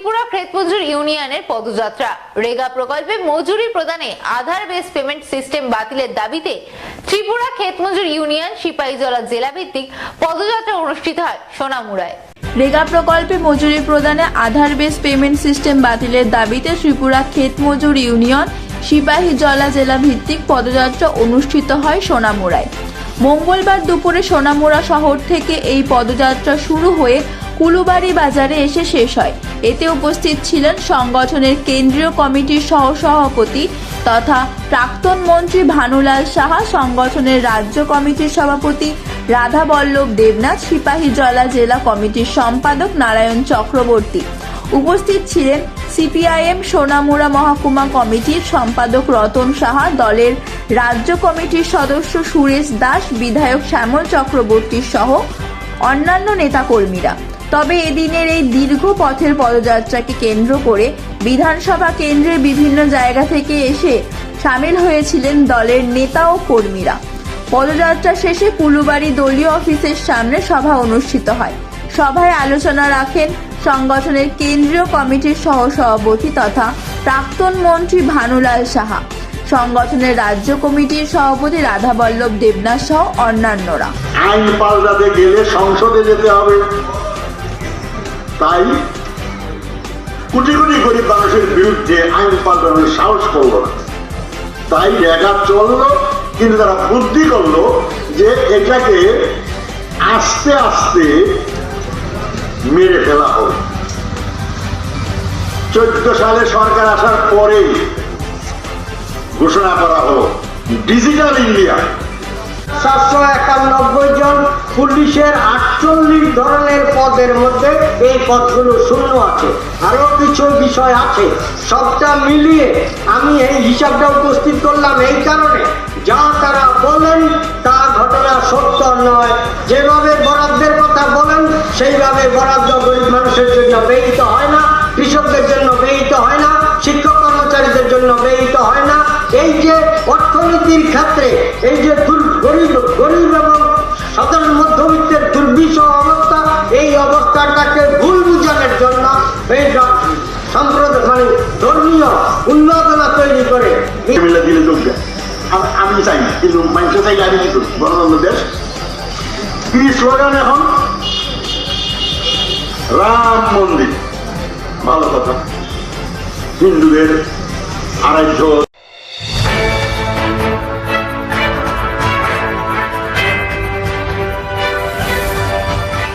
ত্রিপুরা ক্ষেত মজুর ইউনিয়নের পদযাত্রা। রেগা প্রকল্পে মজুরি প্রদানে আধার বেস পেমেন্ট সিস্টেম বাতিলের দাবিতে ত্রিপুরা ক্ষেত মজুর ইউনিয়ন সিপাহীজলা জেলা ভিত্তিক পদযাত্রা অনুষ্ঠিত হয় সোনামুড়ায়। রেগা প্রকল্পে মজুরি প্রদানে আধার বেস পেমেন্ট সিস্টেম বাতিলের দাবিতে ত্রিপুরা ক্ষেত মজুর ইউনিয়ন সিপাহীজলা জেলা ভিত্তিক পদযাত্রা অনুষ্ঠিত হয় সোনামুড়ায়। মঙ্গলবার দুপুরে সোনামুড়া শহর থেকে এই পদযাত্রা শুরু হয়ে কুলুবাড়ি বাজারে এসে শেষ হয়। এতে উপস্থিত ছিলেন সংগঠনের কেন্দ্রীয় কমিটির সহসভাপতি তথা প্রাক্তন মন্ত্রী ভানুলাল সাহা, সংগঠনের রাজ্য কমিটির সভাপতি রাধা বল্লভ দেবনাথ, সিপাহীজলা জেলা কমিটির সম্পাদক নারায়ণ চক্রবর্তী। উপস্থিত ছিলেন সিপিআইএম সোনামুড়া মহকুমা কমিটির সম্পাদক রতন সাহা, দলের রাজ্য কমিটির সদস্য সুরেশ দাস, বিধায়ক শ্যামল চক্রবর্তী সহ অন্যান্য নেতাকর্মীরা। তবে এদিনের এই দীর্ঘ পথের পদযাত্রাকে কেন্দ্র করে বিধানসভা কেন্দ্রের বিভিন্ন জায়গা থেকে এসে সামিল হয়েছিলেন দলের নেতা ও কর্মীরা। পদযাত্রা শেষে কুলুবাড়ি দলীয় অফিসের সামনে সভা অনুষ্ঠিত হয়। সভায় আলোচনা রাখেন সংগঠনের কেন্দ্রীয় কমিটির সহসভাপতি তথা প্রাক্তন মন্ত্রী ভানুলাল সাহা, সংগঠনের রাজ্য কমিটির সভাপতি রাধা বল্লভ দেবনাথ সহ অন্যান্যরা। আইন পাল্টাতে গেলে সংসদে যেতে হবে, তাই কোটি কোটি গরিব মানুষের বিরুদ্ধে আইন পাল্টানোর সাহস করলো না। তাই রেগা চললো, কিন্তু তারা বুদ্ধি করলো যে এটাকে আস্তে আস্তে মেরে ফেলা হবে। 14 সালে সরকার আসার পরেই ঘোষণা করা হলো ডিজিটাল ইন্ডিয়া। 791 জন পুলিশের 48 ধরনের পদের মধ্যে এই পদগুলো শূন্য আছে। আরো কিছু বিষয় আছে, সবটা মিলিয়ে আমি এই হিসাবটা উপস্থিত করলাম এই কারণে, যা তারা বলেন তা ঘটনা সত্য নয়। যেভাবে বরাদ্দের কথা বলেন সেইভাবে বরাদ্দ গরিব মানুষের জন্য ব্যয়িত হয় না, কৃষকদের জন্য ব্যয়িত হয় না, শিক্ষক কর্মচারীদের জন্য ব্যয়িত হয় না। এই যে অর্থনীতির ক্ষেত্রে এই যে গরিব এবং সাধারণ মধ্যবিত্তের দুর্বিষহ অবস্থা, এই অবস্থাটাকে ভুল বুঝানোর জন্য এই সম্প্রদায় ধর্মীয় উন্মাদনা তৈরি করে আমি চাই না, কিন্তু মানুষ চাই আমি কি করি, গণতন্ত্র দেশ। স্লোগান এখন রাম মন্দির, ভালো কথা, হিন্দুদের আরাধ্য